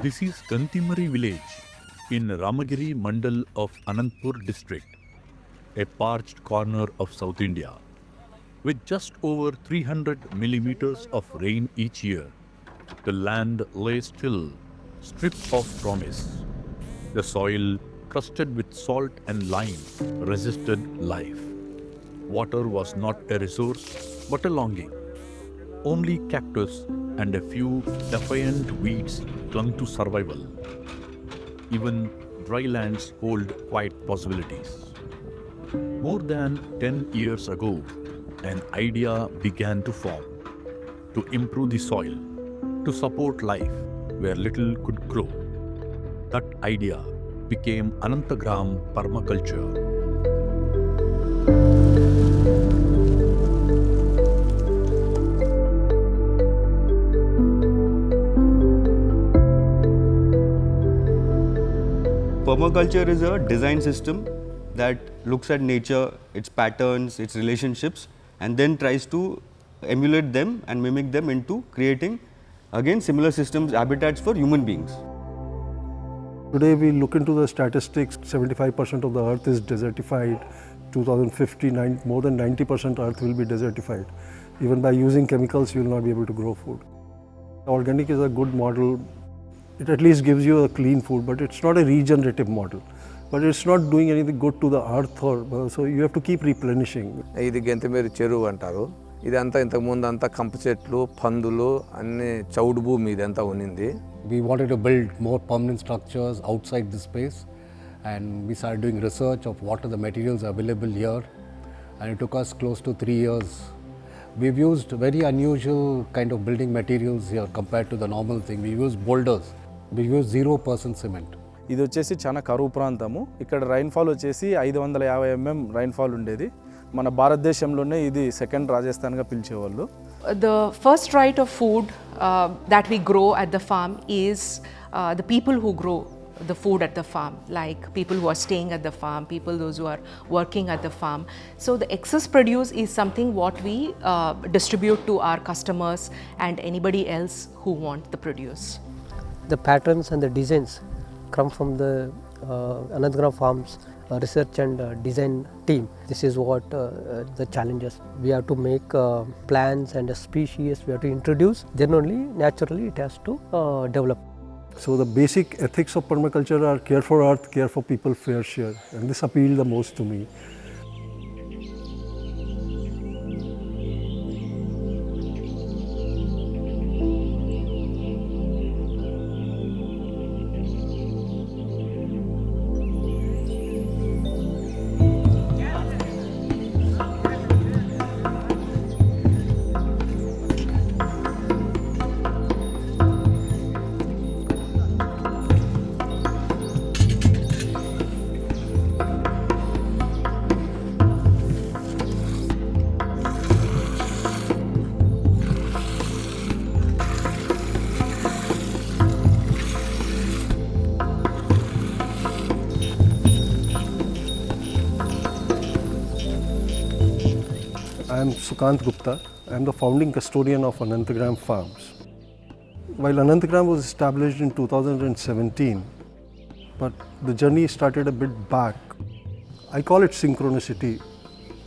This is Kantimari village in Ramagiri Mandal of Anantpur district, a parched corner of South India. With just over 300 millimeters of rain each year, the land lay still, stripped of promise. The soil, crusted with salt and lime, resisted life. Water was not a resource, but a longing. Only cactus and a few defiant weeds clung to survival. Even dry lands hold quiet possibilities. More than 10 years ago, an idea began to form to improve the soil, to support life where little could grow. That idea became Anantgram Permaculture. Permaculture is a design system that looks at nature, its patterns, its relationships, and then tries to emulate them and mimic them into creating again similar systems, habitats for human beings. Today we look into the statistics, 75% of the earth is desertified. 2050, more than 90% earth will be desertified. Even by using chemicals, you will not be able to grow food. Organic is a good model. It at least gives you a clean food, but it's not a regenerative model. But it's not doing anything good to the earth, so you have to keep replenishing. ఇది గెంతమేరు చెరువు అంటారు. ఇదంతా ఇంతకు ముందు అంతా కంప చెట్లు, పందులు అన్ని చౌడు భూమి ఇదంతా ఉన్నింది. We wanted to build more permanent structures outside this space, and we started doing research of what are the materials available here, and it took us close to 3 years. We've used very unusual kind of building materials here compared to the normal thing. We use boulders. We use 0% cement. ఇది వచ్చేసి చాలా కరువు ప్రాంతము. ఇక్కడ rainfall వచ్చేసి 550 mm rainfall ఉండేది. మన భారతదేశంలోనే ఇది second రాజస్థాన్గా పిలిచేవాళ్ళు. The first right of food that we grow at the farm is the people who grow the food at the farm, like people who are staying at the farm, those who are working at the farm. So the excess produce is something what we distribute to our customers and anybody else who want the produce. The patterns and the designs come from the Anantgram Farms research and design team. This is what the challenges. We have to make plants and a species we have to introduce. Then only naturally it has to develop. So the basic ethics of permaculture are care for earth, care for people, fair share. And this appealed the most to me. I am Sukant Gupta. I am the founding custodian of Anantgram Farms. While Anantgram was established in 2017, but the journey started a bit back. I call it synchronicity,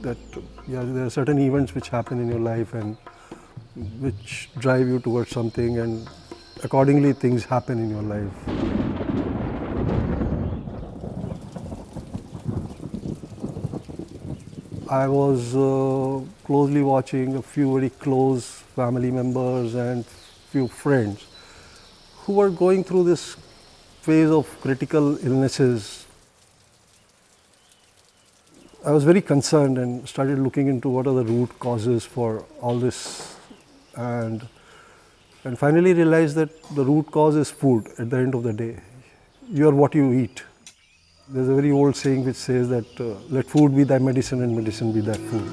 that there are certain events which happen in your life and which drive you towards something, and accordingly things happen in your life. I was closely watching a few very close family members and few friends who were going through this phase of critical illnesses. I was very concerned and started looking into what are the root causes for all this, and finally realized that the root cause is food at the end of the day. You are what you eat. There's a very old saying which says that let food be thy medicine and medicine be thy food.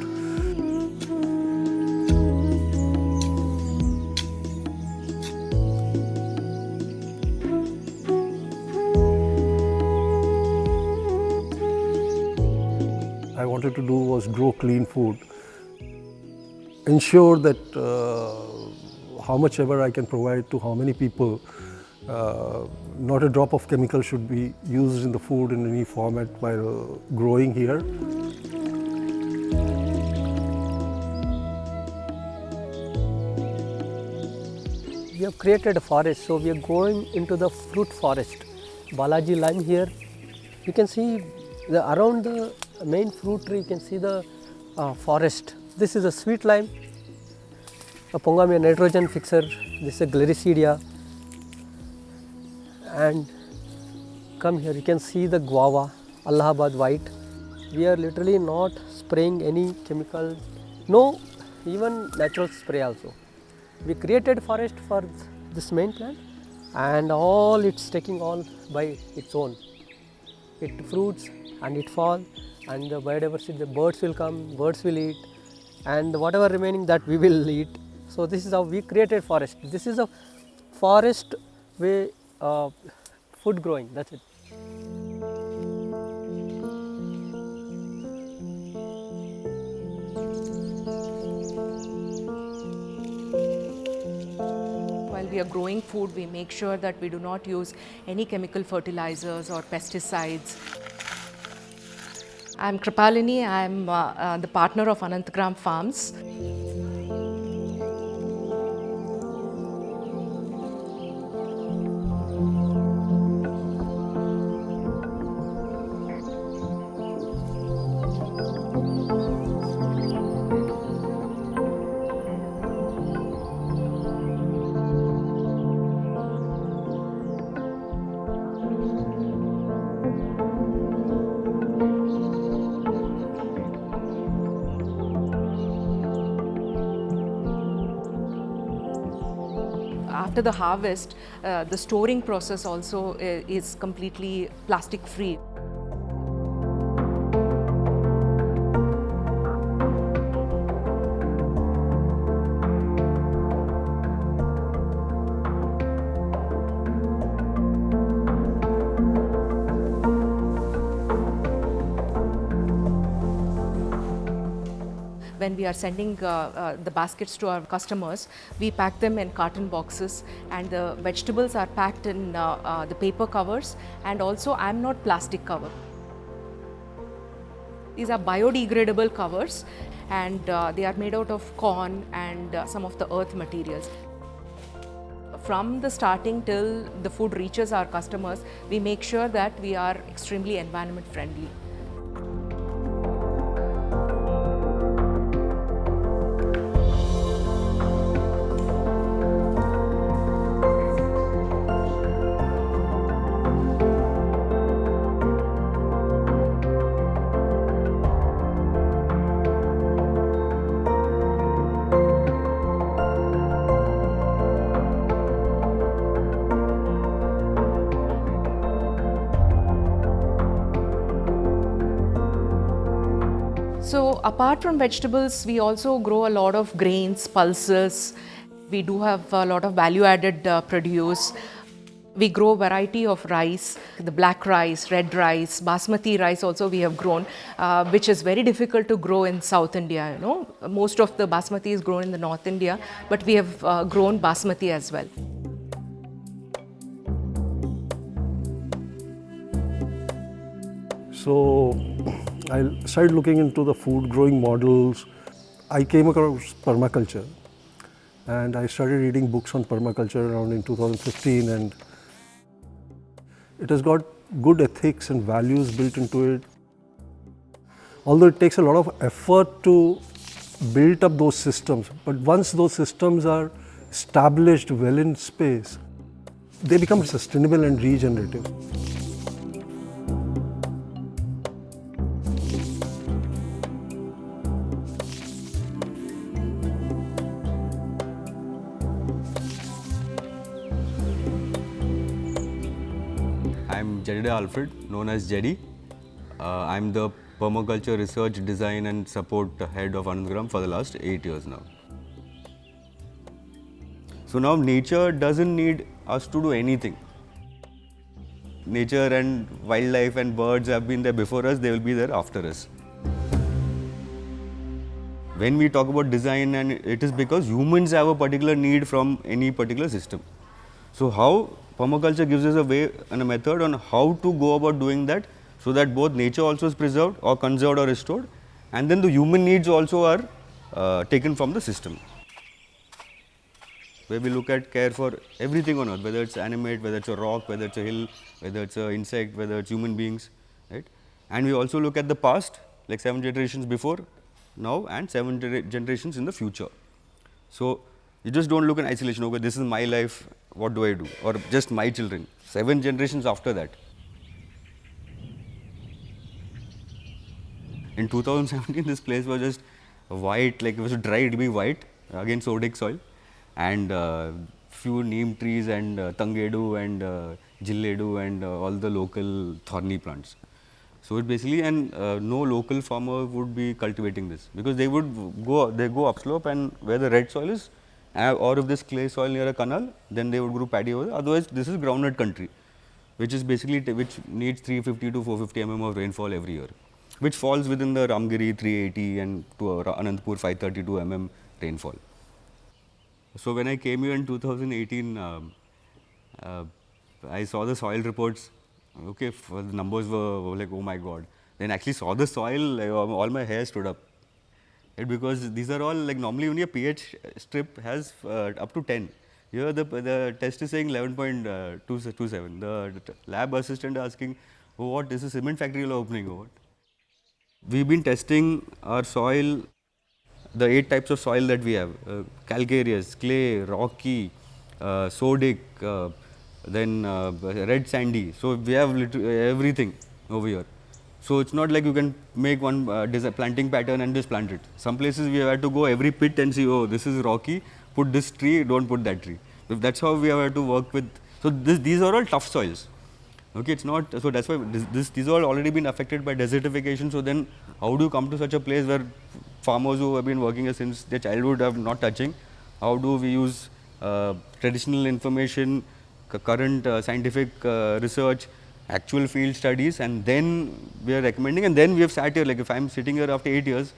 I wanted to do was grow clean food, ensure that how much ever I can provide to how many people Not a drop of chemical should be used in the food in any format while growing here. We have created a forest, so we are going into the fruit forest. Balaji lime here, you can see around the main fruit tree, you can see the forest. This is a sweet lime, a Pongamia nitrogen fixer, this is a Gliricidia. And come here, you can see the guava, Allahabad white. We are literally not spraying any chemical, no even natural spray also. We created forest for this main plant and all it's taking all by its own. It fruits and it falls and the biodiversity, the birds will come, birds will eat and whatever remaining that we will eat. So this is how we created forest. This is a forest way food growing, that's it. While we are growing food, we make sure that we do not use any chemical fertilizers or pesticides. I'm Kripalini, I'm the partner of Anantgram Farms. After the harvest, the storing process also is completely plastic free. When we are sending the baskets to our customers, we pack them in carton boxes and the vegetables are packed in the paper covers and also I'm not plastic cover. These are biodegradable covers and they are made out of corn and some of the earth materials. From the starting till the food reaches our customers, we make sure that we are extremely environment friendly. So apart from vegetables, we also grow a lot of grains, pulses. We do have a lot of value-added produce. We grow a variety of rice, the black rice, red rice, basmati rice also we have grown, which is very difficult to grow in South India. You know, most of the basmati is grown in the North India, but we have grown basmati as well. So I started looking into the food growing models. I came across permaculture and I started reading books on permaculture around in 2015, and it has got good ethics and values built into it. Although it takes a lot of effort to build up those systems, but once those systems are established well in space, they become sustainable and regenerative. I'm Jedediah Alfred, known as Jedi. I'm the Permaculture Research, Design and Support Head of Anantgram for the last 8 years now. So now nature doesn't need us to do anything. Nature and wildlife and birds have been there before us, they will be there after us. When we talk about design, and it is because humans have a particular need from any particular system. So how permaculture gives us a way and a method on how to go about doing that, so that both nature also is preserved or conserved or restored, and then the human needs also are taken from the system. Where we look at care for everything on earth, whether it's animate, whether it's a rock, whether it's a hill, whether it's an insect, whether it's human beings, right? And we also look at the past, like 7 generations before, now, and 7 generations in the future. So you just don't look in isolation, okay, this is my life, what do I do? Or just my children, 7 generations after that. In 2017, this place was just white, like it was dry to be white, again sodic soil, and few neem trees and tangedu and jilledu and all the local thorny plants. So it basically, and no local farmer would be cultivating this, because they go upslope, and where the red soil is, or if this clay soil near a canal, then they would grow paddy over there. Otherwise, this is groundnut country, which is basically which needs 350 to 450 mm of rainfall every year, which falls within the Ramgiri 380 and to Anantpur 532 mm rainfall. So when I came here in 2018, I saw the soil reports. Okay, the numbers were like, oh my God. Then actually saw the soil, like, all my hair stood up. Right, because these are all like, normally only a pH strip has up to 10. Here the test is saying 11.227. The lab assistant asking, oh, what is a cement factory opening or what? We've been testing our soil, the 8 types of soil that we have, calcareous, clay, rocky, sodic, then red sandy. So we have everything over here. So it's not like you can make one planting pattern and just plant it. Some places we have had to go every pit and see, oh, this is rocky, put this tree, don't put that tree. If that's how we have had to work with. So these are all tough soils. Okay, it's not, so that's why these are already been affected by desertification. So then how do you come to such a place where farmers who have been working here since their childhood are not touching? How do we use traditional information, current scientific research, actual field studies, and then we are recommending, and then we have sat here, like if I'm sitting here after 8 years,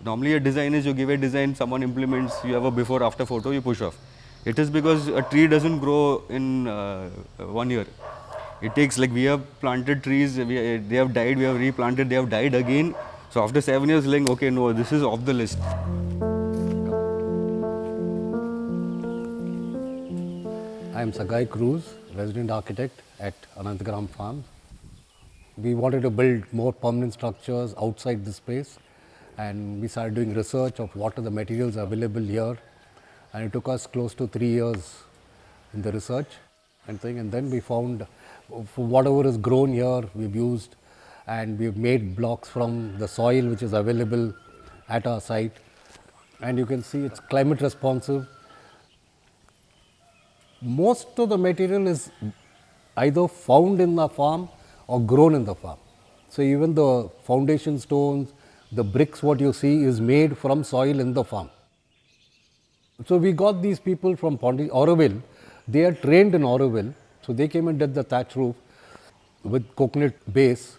normally a design is you give a design, someone implements, you have a before after photo, you push off. It is because a tree doesn't grow in 1 year. It takes, like we have planted trees, they have died, we have replanted, they have died again. So after 7 years, like, okay, no, this is off the list. I am Sagai Cruz, resident architect at Anantgram Farm. We wanted to build more permanent structures outside the space, and we started doing research of what are the materials available here, and it took us close to 3 years in the research and thing, and then we found for whatever is grown here we've used, and we've made blocks from the soil which is available at our site, and you can see it's climate responsive. Most of the material is either found in the farm or grown in the farm. So even the foundation stones, the bricks what you see is made from soil in the farm. So we got these people from Auroville. They are trained in Auroville. So they came and did the thatch roof with coconut base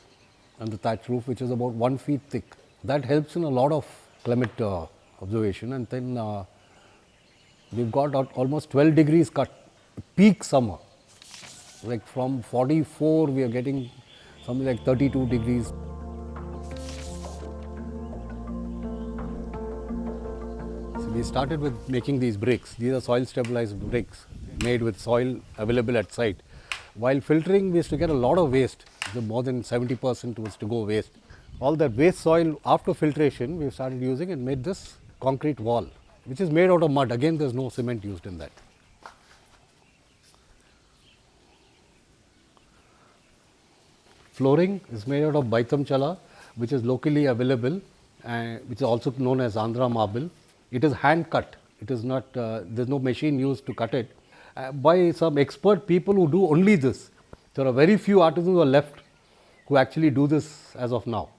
and the thatch roof, which is about 1 feet thick. That helps in a lot of climate observation. And then we've got almost 12 degrees cut, peak summer. Like from 44, we are getting something like 32 degrees. So we started with making these bricks. These are soil stabilized bricks made with soil available at site. While filtering, we used to get a lot of waste. More than 70% was to go waste. All that waste soil, after filtration, we started using and made this concrete wall, which is made out of mud. Again, there's no cement used in that. Flooring is made out of Baitam chala, which is locally available, which is also known as Andhra marble. It is hand cut. It is not, there's no machine used to cut it. By some expert people who do only this. There are very few artisans who are left who actually do this as of now.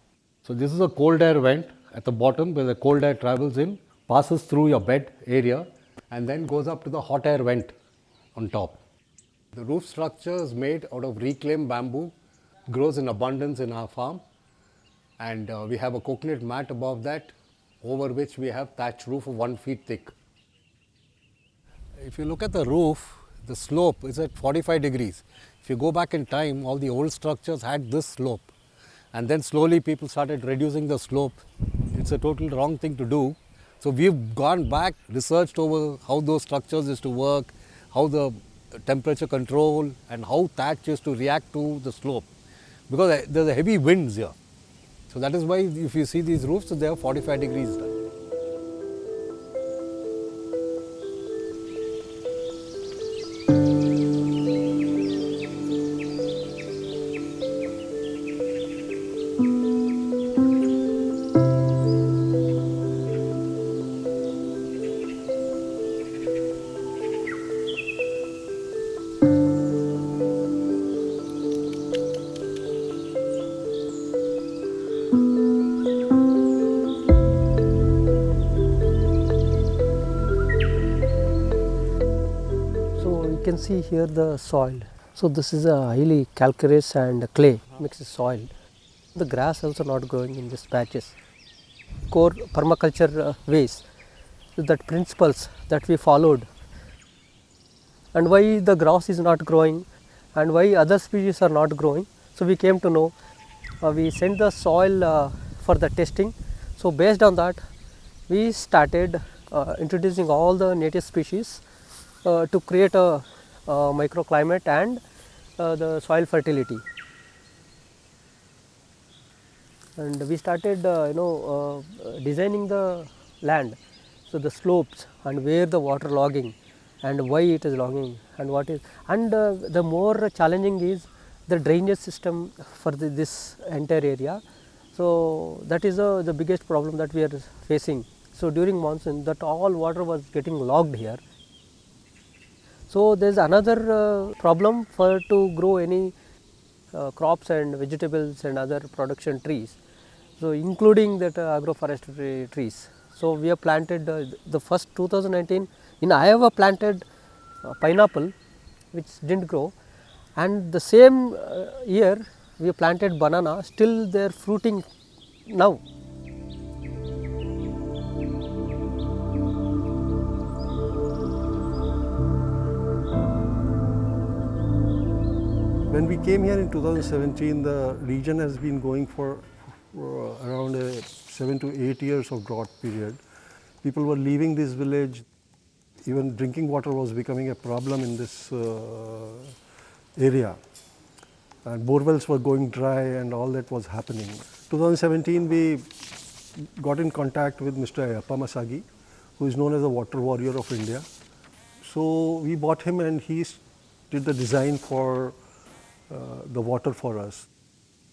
So this is a cold air vent at the bottom where the cold air travels in, passes through your bed area, and then goes up to the hot air vent on top. The roof structure is made out of reclaimed bamboo, grows in abundance in our farm, and we have a coconut mat above that, over which we have thatch roof of 1 feet thick. If you look at the roof, the slope is at 45 degrees. If you go back in time, all the old structures had this slope, and then slowly people started reducing the slope. It's a total wrong thing to do. So we've gone back, researched over how those structures used to work, how the temperature control and how thatch used to react to the slope, because there's a heavy winds here. So that is why if you see these roofs, they are 45 degrees. You can see here the soil. So this is a highly calcareous and clay mixed soil. The grass also not growing in these patches. Core permaculture ways, that principles that we followed, and why the grass is not growing and why other species are not growing. So we came to know, we sent the soil for the testing. So based on that, we started introducing all the native species to create a microclimate and the soil fertility. And we started designing the land, so the slopes and where the water logging and why it is logging and what is, and the more challenging is the drainage system for this entire area. So that is the biggest problem that we are facing. So during monsoon, that all water was getting logged here. So there is another problem for to grow any crops and vegetables and other production trees. So including that agroforestry trees. So we have planted the first 2019 in Iowa planted pineapple, which didn't grow, and the same year we planted banana. Still they are fruiting now. When we came here in 2017, the region has been going for around 7 to 8 years of drought period. People were leaving this village. Even drinking water was becoming a problem in this area. And borewells were going dry and all that was happening. 2017, we got in contact with Mr. Ayappa Masagi, who is known as the water warrior of India. So we bought him and he did the design for the water for us.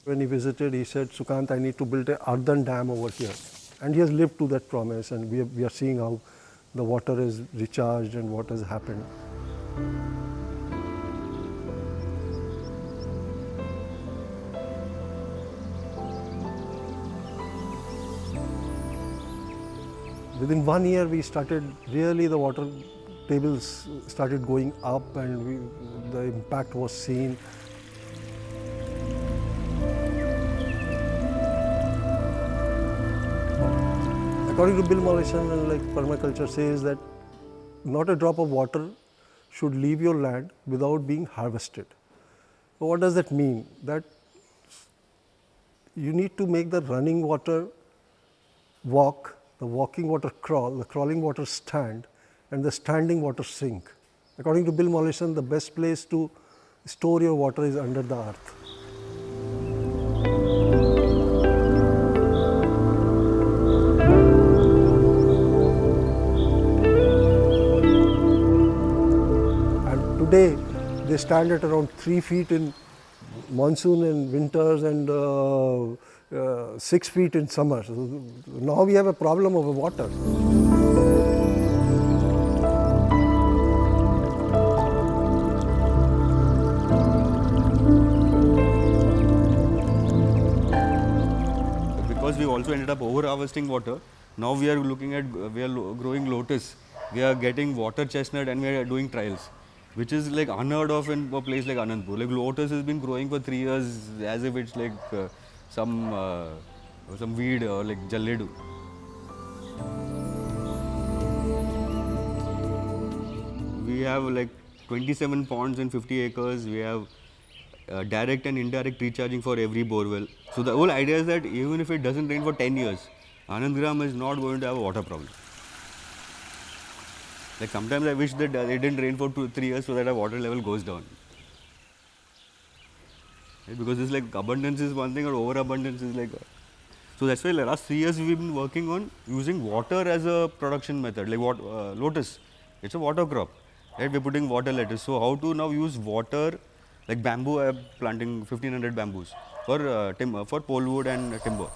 When he visited, he said, "Sukant, I need to build an earthen dam over here." And he has lived to that promise, and we are seeing how the water is recharged and what has happened. Within 1 year, we started, really the water tables started going up and the impact was seen. According to Bill Mollison, like permaculture says that not a drop of water should leave your land without being harvested. So what does that mean? That you need to make the running water walk, the walking water crawl, the crawling water stand, and the standing water sink. According to Bill Mollison, the best place to store your water is under the earth. Today, they stand at around 3 feet in monsoon and winters and 6 feet in summer. So now we have a problem of water. Because we also ended up over harvesting water, now we are growing lotus. We are getting water chestnut and we are doing trials, which is like unheard of in a place like Anantpur. Like lotus has been growing for 3 years as if it's like some weed or like jalledu. We have like 27 ponds in 50 acres. We have direct and indirect recharging for every borewell. So the whole idea is that even if it doesn't rain for 10 years, Anantgram is not going to have a water problem. Like sometimes I wish that it didn't rain for 2-3 years so that our water level goes down. Right? Because it's like abundance is one thing or overabundance is like. So that's why the last 3 years we've been working on using water as a production method. Like what lotus, it's a water crop. Right? We're putting water lettuce. So how to now use water, like bamboo? I'm planting 1500 bamboos for timber, for polewood and timber.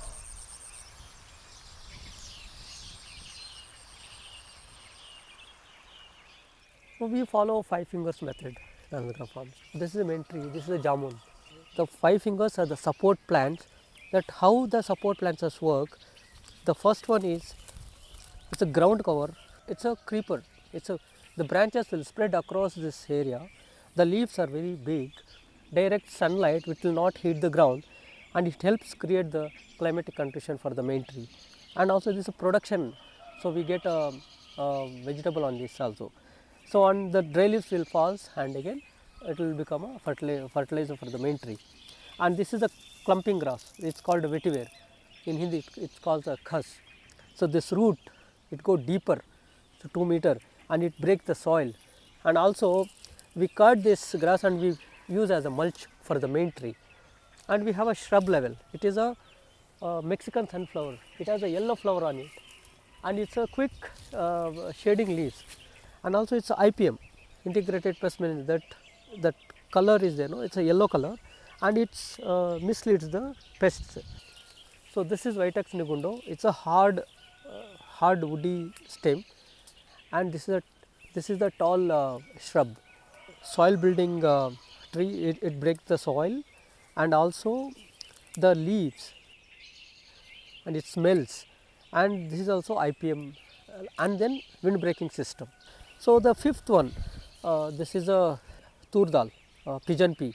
So we follow 5 fingers method in Anantgram farms. This is the main tree, this is the jamun. The 5 fingers are the support plants. That how the support plants work. The first one is, it's a ground cover, it's a creeper. The branches will spread across this area. The leaves are very big, direct sunlight which will not hit the ground, and it helps create the climatic condition for the main tree. And also this is a production, so we get a vegetable on this also. So on the dry leaves will fall, and again it will become a fertilizer for the main tree. And this is a clumping grass, it's called a vetiver. In Hindi it's called a khas. So this root, it go deeper, so 2 meter, and it breaks the soil. And also we cut this grass and we use as a mulch for the main tree. And we have a shrub level. It is a Mexican sunflower. It has a yellow flower on it, and it's a quick shading leaves. And also it's a IPM, integrated pest management. That color is there, no? It's a yellow color, and it misleads the pests. So this is Vitex nigundo. It's a hard woody stem, and this is the tall shrub. Soil building tree. It breaks the soil, and also the leaves, and it smells. And this is also IPM, and then wind breaking system. So the fifth one, this is a turdal, pigeon pea.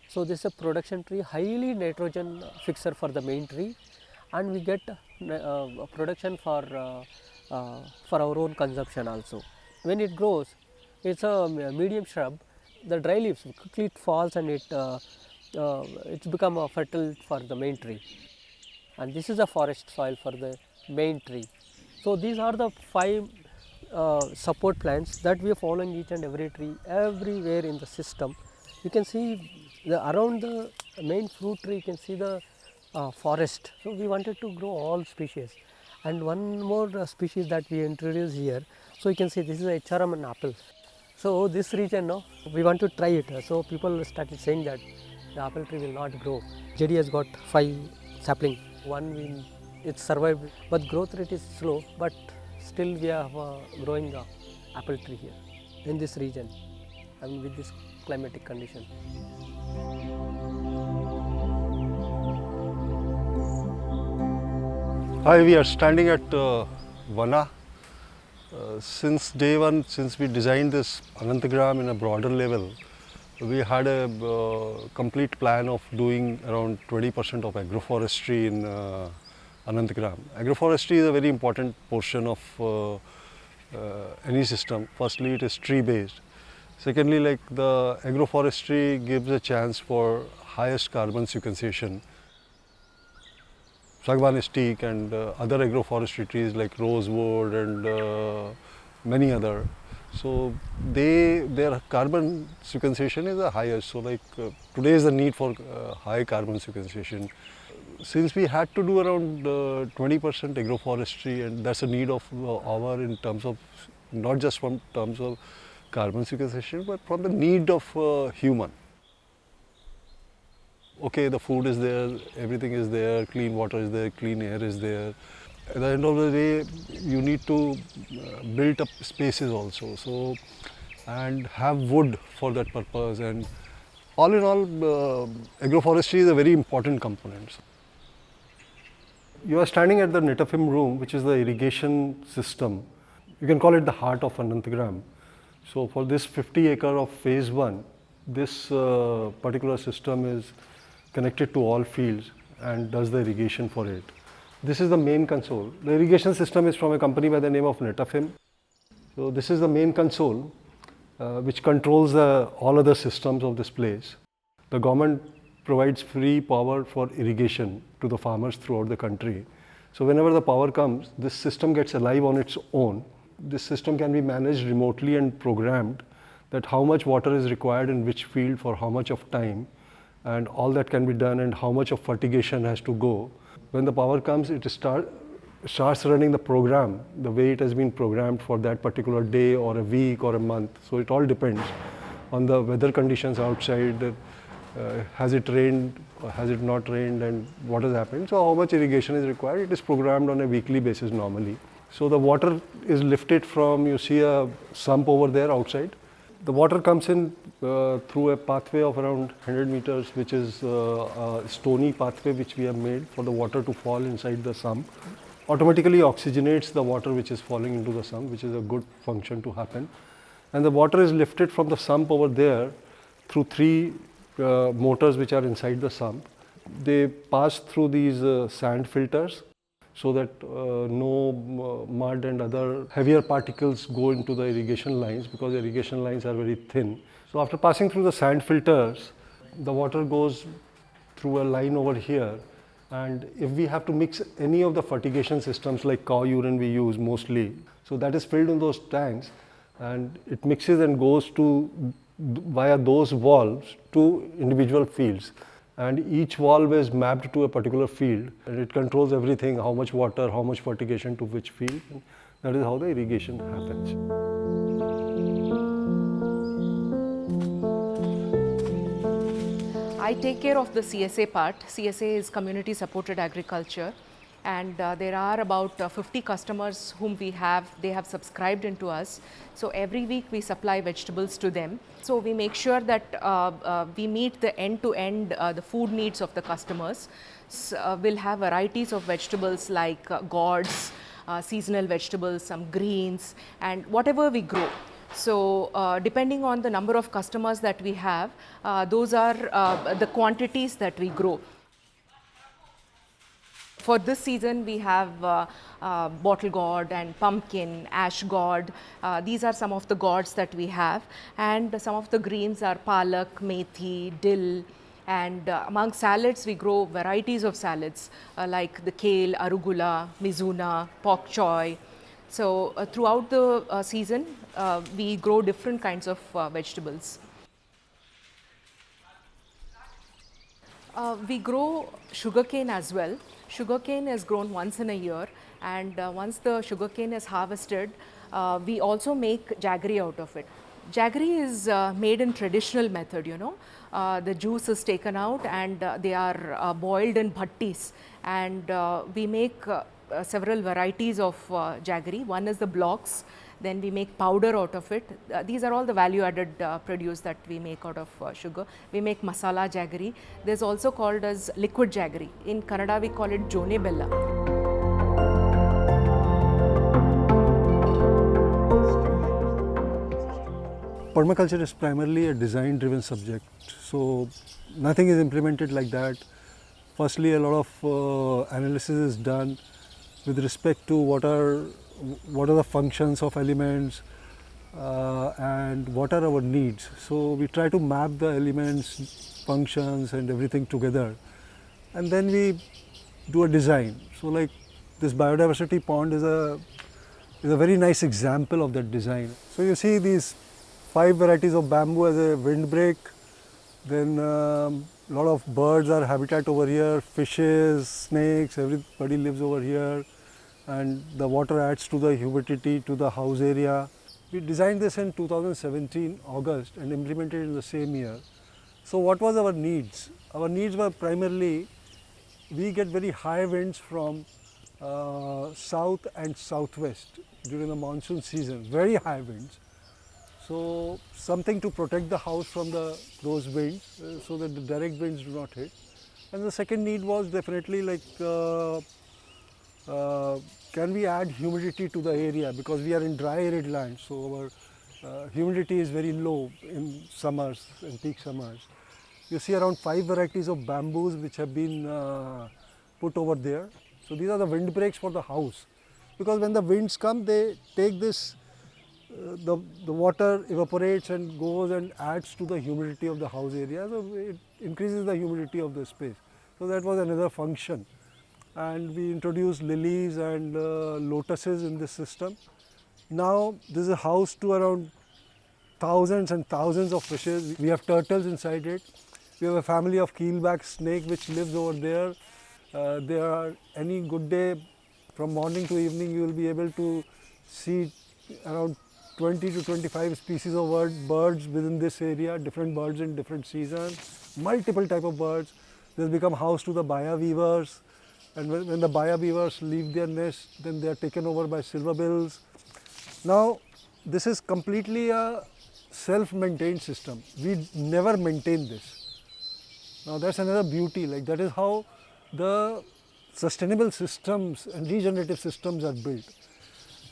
So this is a production tree, highly nitrogen fixer for the main tree, and we get production for our own consumption also. When it grows, it's a medium shrub. The dry leaves quickly it falls, and it's become a fertile for the main tree. And this is a forest soil for the main tree. So these are the 5 support plants that we are following each and every tree everywhere in the system. You can see around the main fruit tree, you can see the forest. So we wanted to grow all species, and one more species that we introduced here. So you can see this is a HRM and apple. So this region, no, we want to try it. So people started saying that the apple tree will not grow. JD has got 5 sapling. One it survived, but growth rate is slow. But still we have growing apple tree here in this region, and with this climatic condition. Hi, we are standing at Vana. Since day one, since we designed this Anantgram in a broader level, we had a complete plan of doing around 20% of agroforestry in Anantgram. Agroforestry is a very important portion of any system. Firstly, it is tree based. Secondly, like the agroforestry gives a chance for highest carbon sequestration. Sagwan is teak, and other agroforestry trees like rosewood and many other. So their carbon sequestration is the highest. So like today is the need for high carbon sequestration. Since we had to do around 20% agroforestry, and that's a need of our in terms of not just from terms of carbon sequestration, but from the need of human. Okay, the food is there, everything is there, clean water is there, clean air is there. At the end of the day, you need to build up spaces also, so and have wood for that purpose. And all in all, agroforestry is a very important component. You are standing at the Netafim room, which is the irrigation system. You can call it the heart of Anantgram. So for this 50 acre of phase 1, this particular system is connected to all fields and does the irrigation for it. This is the main console. The irrigation system is from a company by the name of Netafim. So this is the main console, which controls all other systems of this place. The government provides free power for irrigation to the farmers throughout the country. So whenever the power comes, this system gets alive on its own. This system can be managed remotely and programmed, that how much water is required in which field for how much of time, and all that can be done, and how much of fertigation has to go. When the power comes, it starts running the program the way it has been programmed for that particular day or a week or a month. So it all depends on the weather conditions outside. Has it rained or has it not rained, and what has happened. So how much irrigation is required, it is programmed on a weekly basis normally. So the water is lifted from, you see a sump over there outside. The water comes in through a pathway of around 100 meters, which is a stony pathway which we have made for the water to fall inside the sump. Automatically oxygenates the water which is falling into the sump, which is a good function to happen. And the water is lifted from the sump over there through three motors which are inside the sump. They pass through these sand filters so that no mud and other heavier particles go into the irrigation lines, because irrigation lines are very thin. So after passing through the sand filters, the water goes through a line over here, and if we have to mix any of the fertigation systems like cow urine we use mostly, so that is filled in those tanks, and it mixes and goes to via those valves to individual fields, and each valve is mapped to a particular field, and it controls everything, how much water, how much fertigation to which field, and that is how the irrigation happens. I take care of the CSA part. CSA is community supported agriculture, and there are about 50 customers whom they have subscribed into us. So every week we supply vegetables to them. So we make sure that we meet the end-to-end the food needs of the customers. So, we'll have varieties of vegetables like gourds, seasonal vegetables, some greens, and whatever we grow. So depending on the number of customers that we have, those are the quantities that we grow. For this season, we have bottle gourd and pumpkin, ash gourd. These are some of the gourds that we have. And some of the greens are palak, methi, dill. And among salads, we grow varieties of salads like the kale, arugula, mizuna, pak choy. So throughout the season, we grow different kinds of vegetables. We grow sugarcane as well. Sugarcane is grown once in a year, and once the sugarcane is harvested, we also make jaggery out of it. Jaggery is made in traditional method, you know. The juice is taken out and they are boiled in bhattis, and we make several varieties of jaggery. One is the blocks, then we make powder out of it. These are all the value added produce that we make out of sugar. We make masala jaggery. There's also called as liquid jaggery. In Kannada we call it jone bella. Permaculture is primarily a design driven subject, so nothing is implemented like that. Firstly, a lot of analysis is done with respect to what are the functions of elements and what are our needs. So we try to map the elements, functions and everything together, and then we do a design. So like this biodiversity pond is a very nice example of that design. So you see these 5 varieties of bamboo as a windbreak, then a lot of birds are habitat over here, fishes, snakes, everybody lives over here, and the water adds to the humidity to the house area. We designed this in 2017 August and implemented in the same year. So what was our needs? Our needs were primarily, we get very high winds from south and southwest during the monsoon season, very high winds. So something to protect the house from those winds so that the direct winds do not hit. And the second need was definitely like can we add humidity to the area, because we are in dry arid land, so our humidity is very low in summers and peak summers. You see around 5 varieties of bamboos which have been put over there. So these are the windbreaks for the house, because when the winds come, they take this the water evaporates and goes and adds to the humidity of the house area, so it increases the humidity of the space. So that was another function. And we introduced lilies and lotuses in this system. Now this is a house to around thousands and thousands of fishes. We have turtles inside it. We have a family of keelback snake which lives over there. There are any good day from morning to evening you will be able to see around 20 to 25 species of birds within this area, different birds in different seasons, multiple type of birds. This become house to the baya weavers, and when the baya weavers leave their nest, then they are taken over by silverbills. Now this is completely a self-maintained system. We never maintain this. Now that's another beauty, like that is how the sustainable systems and regenerative systems are built.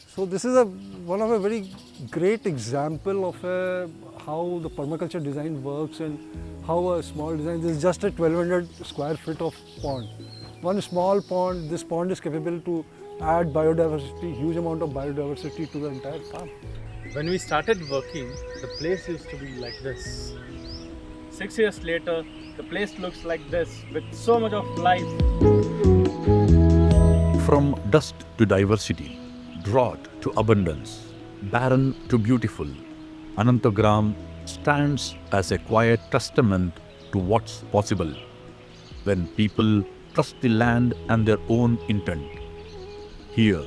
So this is one of a very great example of how the permaculture design works and how a small design, this is just a 1200 square feet of pond. One small pond, this pond is capable to add biodiversity, huge amount of biodiversity to the entire farm. When we started working, the place used to be like this. 6 years later, the place looks like this with so much of life. From dust to diversity, drought to abundance, barren to beautiful, Anantgram stands as a quiet testament to what's possible when people trust the land and their own intent. Here,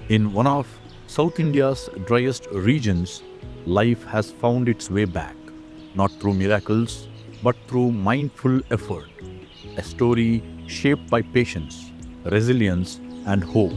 in one of South India's driest regions, life has found its way back, not through miracles, but through mindful effort. A story shaped by patience, resilience, and hope.